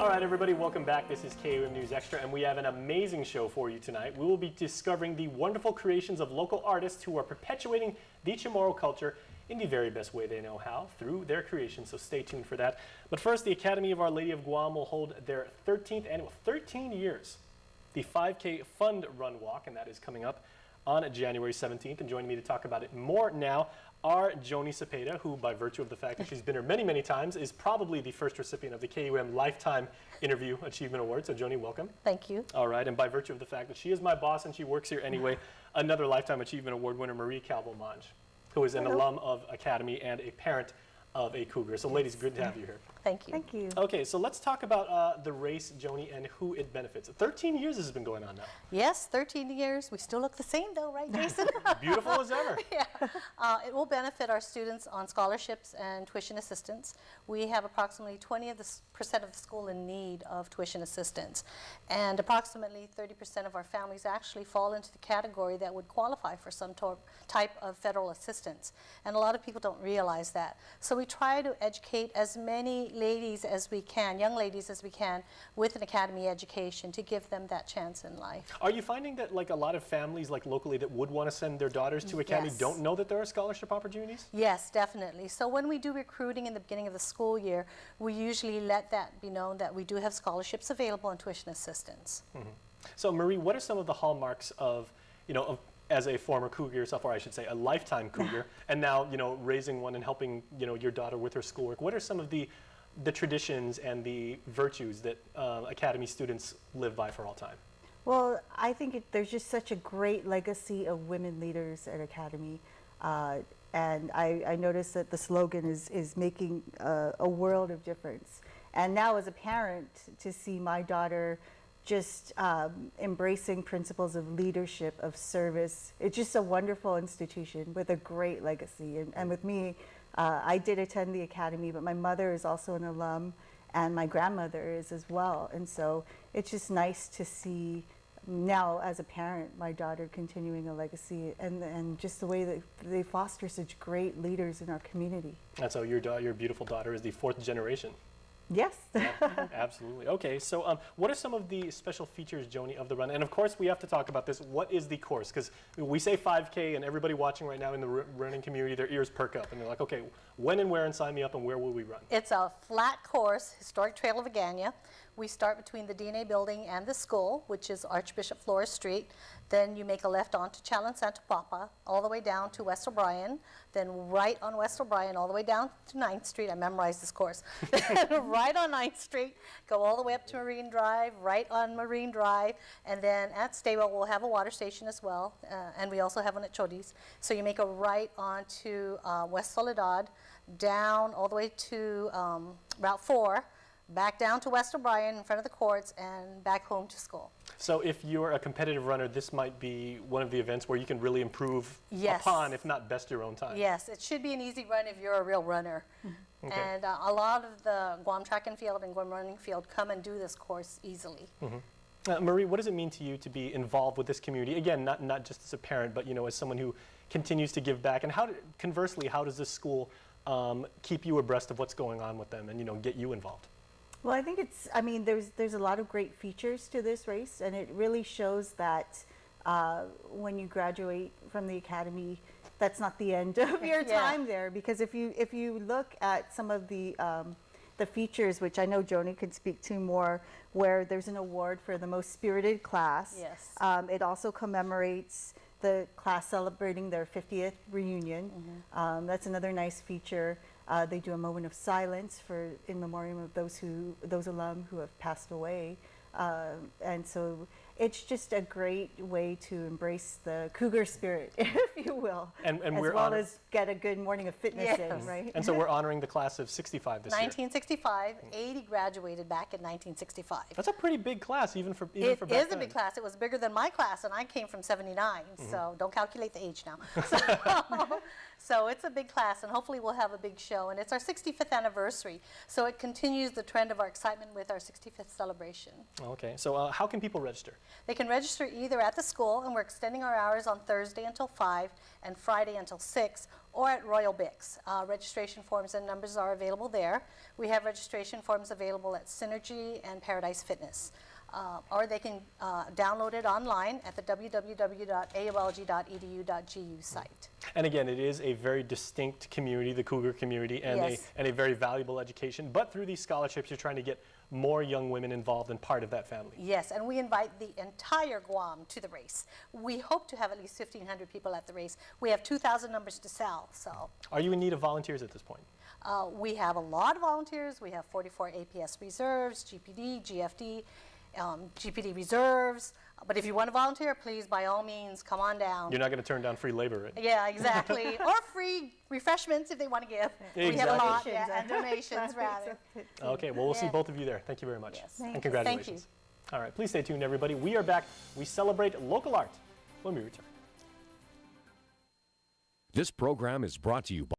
All right, everybody, welcome back. This is KUM News Extra, and we have an amazing show for you tonight. We will be discovering the wonderful creations of local artists who are perpetuating the Chamorro culture in the very best way they know how through their creation, so stay tuned for that. But first, the Academy of Our Lady of Guam will hold their 13th annual, 13 years, the 5K Fund Run Walk, and that is coming up on January 17th. And joining me to talk about it more now are Joni Cepeda, who, by virtue of the fact that she's been here many, many times, is probably the first recipient of the KUM Lifetime Interview Achievement Award. So, Joni, welcome. Thank you. All right, and by virtue of the fact that she is my boss and she works here anyway, another Lifetime Achievement Award winner, Marie Calvo-Mange, who is an alum of Academy and a parent of a Cougar. So, ladies, good to have you here. Thank you. Thank you. Okay, so let's talk about the race, Joni, and who it benefits. 13 years this has been going on now. Yes, 13 years. We still look the same though, right, Jason? Beautiful as ever. Yeah. It will benefit our students on scholarships and tuition assistance. We have approximately 20% of the school in need of tuition assistance. And approximately 30% of our families actually fall into the category that would qualify for some type of federal assistance. And a lot of people don't realize that. So we try to educate as many ladies as we can, young ladies as we can, with an academy education to give them that chance in life. Are you finding that like a lot of families like locally that would want to send their daughters to Academy don't know that there are scholarship opportunities? Yes, definitely. So when we do recruiting in the beginning of the school year, we usually let that be known that we do have scholarships available and tuition assistance. Mm-hmm. So Marie, what are some of the hallmarks of, as a former Cougar yourself, or I should say a lifetime Cougar, and now, raising one and helping, your daughter with her schoolwork, what are some of the traditions and the virtues that Academy students live by for all time? Well, I think there's just such a great legacy of women leaders at Academy. And I noticed that the slogan is making a world of difference. And now as a parent, to see my daughter just embracing principles of leadership, of service, it's just a wonderful institution with a great legacy. And with me, I did attend the Academy, but my mother is also an alum, and my grandmother is as well. And so it's just nice to see now, as a parent, my daughter continuing a legacy, and just the way that they foster such great leaders in our community. And so your beautiful daughter is the 4th generation. Yes. Yeah, absolutely. Okay, so what are some of the special features, Joni, of the run? And of course, we have to talk about this. What is the course? Because we say 5K, and everybody watching right now in the running community, their ears perk up, and they're like, okay, when and where, and sign me up, and where will we run? It's a flat course, Historic Trail of Agana. We start between the DNA building and the school, which is Archbishop Flores Street. Then you make a left onto Chalon Santa Papa, all the way down to West O'Brien. Then right on West O'Brien, all the way down to 9th Street. I memorized this course. Right on 9th Street, go all the way up to Marine Drive, right on Marine Drive. And then at Staywell, we'll have a water station as well. And we also have one at Chodi's. So you make a right onto West Soledad, down all the way to Route 4, back down to West O'Brien in front of the courts, and back home to school. So if you're a competitive runner, this might be one of the events where you can really improve upon, if not best, your own time. Yes, it should be an easy run if you're a real runner. Okay. And a lot of the Guam Track and Field and Guam Running Field come and do this course easily. Marie, what does it mean to you to be involved with this community? Again, not just as a parent, but as someone who continues to give back. And conversely, how does this school keep you abreast of what's going on with them and get you involved? Well, I think there's a lot of great features to this race, and it really shows that when you graduate from the Academy, that's not the end of your time there. Because if you look at some of the features, which I know Joni could speak to more, where there's an award for the most spirited class. Yes. It also commemorates the class celebrating their 50th reunion. That's another nice feature. They do a moment of silence in memoriam of those alum who have passed away. And so it's just a great way to embrace the Cougar spirit, if you will, and as well as get a good morning of fitness in, right? And so we're honoring the class of 65 this 1965, 80 graduated back in 1965. That's a pretty big class, even for back then. It is a big class. It was bigger than my class, and I came from 79, so don't calculate the age now. So it's a big class, and hopefully we'll have a big show. And it's our 65th anniversary, so it continues the trend of our excitement with our 65th celebration. Okay, so how can people register? They can register either at the school, and we're extending our hours on Thursday until 5 and Friday until 6, or at Royal Bics. Registration forms and numbers are available there. We have registration forms available at Synergy and Paradise Fitness. Or they can download it online at the www.aolg.edu.gu site. And again, it is a very distinct community, the Cougar community, and, Yes. a very valuable education. But through these scholarships, you're trying to get more young women involved and part of that family. Yes, and we invite the entire Guam to the race. We hope to have at least 1,500 people at the race. We have 2,000 numbers to sell, so. Are you in need of volunteers at this point? We have a lot of volunteers. We have 44 APS reserves, GPD, GFD, GPD reserves. But if you want to volunteer, please, by all means, come on down. You're not going to turn down free labor, right? Yeah, exactly. Or free refreshments if they want to give. We have a Exactly. lot, yeah, and donations, rather. Okay, well, we'll see Yeah. both of you there. Thank you very much. Yes. And Thank you. congratulations. All right, please stay tuned, everybody. We are back. We celebrate local art when we return. This program is brought to you by